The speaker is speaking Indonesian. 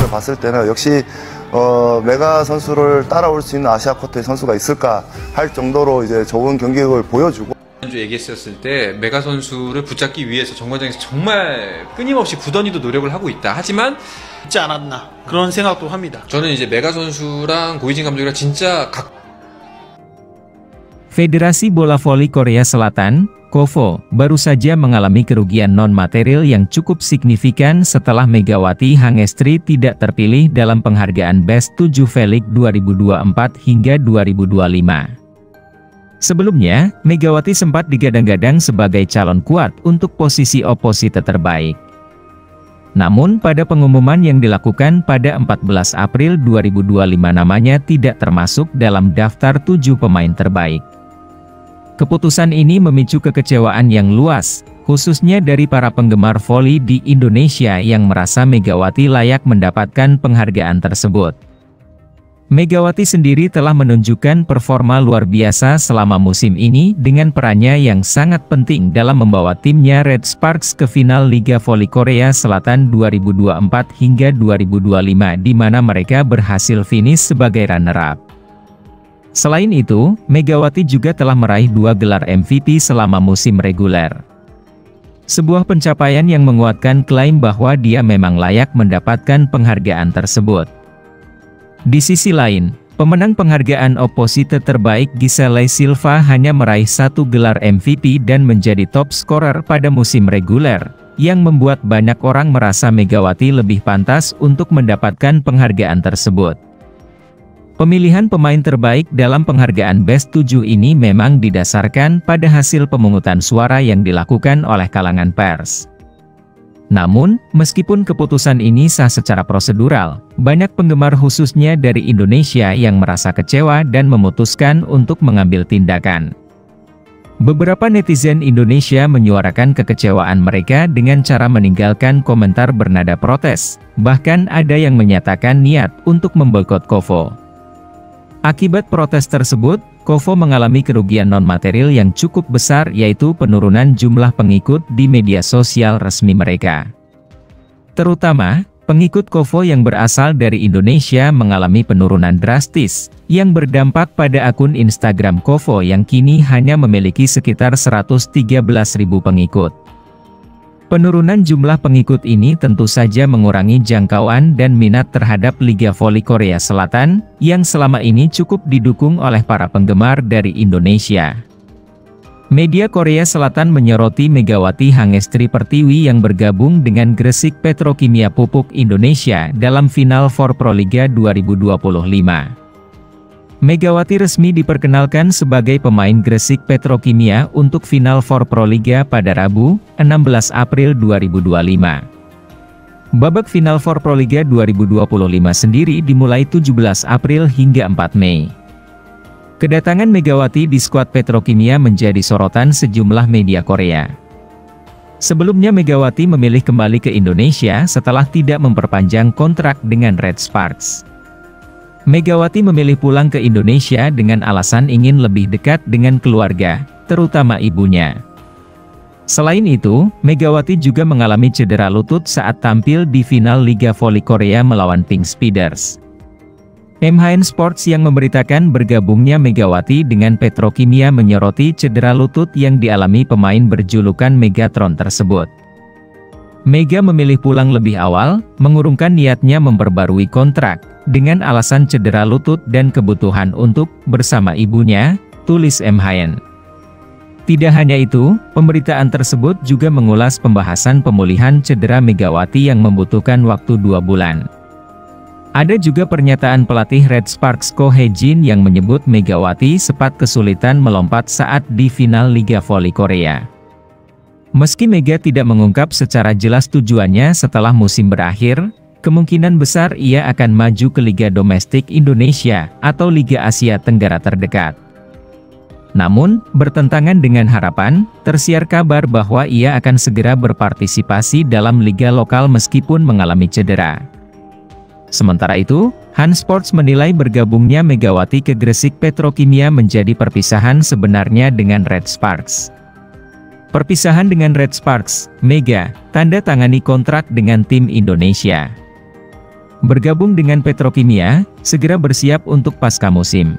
경기를 봤을 때는 역시 메가 선수를 따라올 수 있는 아시아 쿼터의 선수가 있을까 할 정도로 이제 좋은 경기력을 보여주고. 지난주 얘기했었을 때 메가 선수를 붙잡기 위해서 정관장에서 정말 끊임없이 부더니도 노력을 하고 있다. 하지만 있지 않았나 그런 생각도 합니다. 저는 이제 메가 선수랑 고이진 감독이랑 진짜 Federasi Bola Voli Korea Selatan, KOVO, baru saja mengalami kerugian non-material yang cukup signifikan setelah Megawati Hangestri tidak terpilih dalam penghargaan Best 7 V-League 2024 hingga 2025. Sebelumnya, Megawati sempat digadang-gadang sebagai calon kuat untuk posisi oposite terbaik. Namun pada pengumuman yang dilakukan pada 14 April 2025 namanya tidak termasuk dalam daftar 7 pemain terbaik. Keputusan ini memicu kekecewaan yang luas, khususnya dari para penggemar voli di Indonesia yang merasa Megawati layak mendapatkan penghargaan tersebut. Megawati sendiri telah menunjukkan performa luar biasa selama musim ini dengan perannya yang sangat penting dalam membawa timnya Red Sparks ke final Liga Voli Korea Selatan 2024 hingga 2025 di mana mereka berhasil finish sebagai runner-up. Selain itu, Megawati juga telah meraih 2 gelar MVP selama musim reguler. Sebuah pencapaian yang menguatkan klaim bahwa dia memang layak mendapatkan penghargaan tersebut. Di sisi lain, pemenang penghargaan oposite terbaik Giselle Silva hanya meraih 1 gelar MVP dan menjadi top scorer pada musim reguler, yang membuat banyak orang merasa Megawati lebih pantas untuk mendapatkan penghargaan tersebut. Pemilihan pemain terbaik dalam penghargaan Best 7 ini memang didasarkan pada hasil pemungutan suara yang dilakukan oleh kalangan pers. Namun, meskipun keputusan ini sah secara prosedural, banyak penggemar khususnya dari Indonesia yang merasa kecewa dan memutuskan untuk mengambil tindakan. Beberapa netizen Indonesia menyuarakan kekecewaan mereka dengan cara meninggalkan komentar bernada protes, bahkan ada yang menyatakan niat untuk memboikot KOVO. Akibat protes tersebut, KOVO mengalami kerugian non-material yang cukup besar yaitu penurunan jumlah pengikut di media sosial resmi mereka. Terutama, pengikut KOVO yang berasal dari Indonesia mengalami penurunan drastis, yang berdampak pada akun Instagram KOVO yang kini hanya memiliki sekitar 113.000 pengikut. Penurunan jumlah pengikut ini tentu saja mengurangi jangkauan dan minat terhadap Liga Voli Korea Selatan, yang selama ini cukup didukung oleh para penggemar dari Indonesia. Media Korea Selatan menyoroti Megawati Hangestri Pertiwi yang bergabung dengan Gresik Petrokimia Pupuk Indonesia dalam final For Proliga 2025. Megawati resmi diperkenalkan sebagai pemain Gresik Petrokimia untuk final For Proliga pada Rabu, 16 April 2025. Babak final For Proliga 2025 sendiri dimulai 17 April hingga 4 Mei. Kedatangan Megawati di skuad Petrokimia menjadi sorotan sejumlah media Korea. Sebelumnya Megawati memilih kembali ke Indonesia setelah tidak memperpanjang kontrak dengan Red Sparks. Megawati memilih pulang ke Indonesia dengan alasan ingin lebih dekat dengan keluarga, terutama ibunya. Selain itu, Megawati juga mengalami cedera lutut saat tampil di final Liga Voli Korea melawan Pink Speeders. MHN Sports yang memberitakan bergabungnya Megawati dengan Petrokimia menyoroti cedera lutut yang dialami pemain berjulukan Megatron tersebut. Mega memilih pulang lebih awal, mengurungkan niatnya memperbarui kontrak, dengan alasan cedera lutut dan kebutuhan untuk bersama ibunya, tulis MHN. Tidak hanya itu, pemberitaan tersebut juga mengulas pembahasan pemulihan cedera Megawati yang membutuhkan waktu 2 bulan. Ada juga pernyataan pelatih Red Sparks Ko Hye-jin yang menyebut Megawati sempat kesulitan melompat saat di final Liga Voli Korea. Meski Mega tidak mengungkap secara jelas tujuannya setelah musim berakhir, kemungkinan besar ia akan maju ke Liga Domestik Indonesia atau Liga Asia Tenggara terdekat. Namun, bertentangan dengan harapan, tersiar kabar bahwa ia akan segera berpartisipasi dalam liga lokal meskipun mengalami cedera. Sementara itu, Han Sports menilai bergabungnya Megawati ke Gresik Petrokimia menjadi perpisahan sebenarnya dengan Red Sparks. Perpisahan dengan Red Sparks, Mega, tanda tangani kontrak dengan tim Indonesia. Bergabung dengan Petrokimia, segera bersiap untuk pasca musim.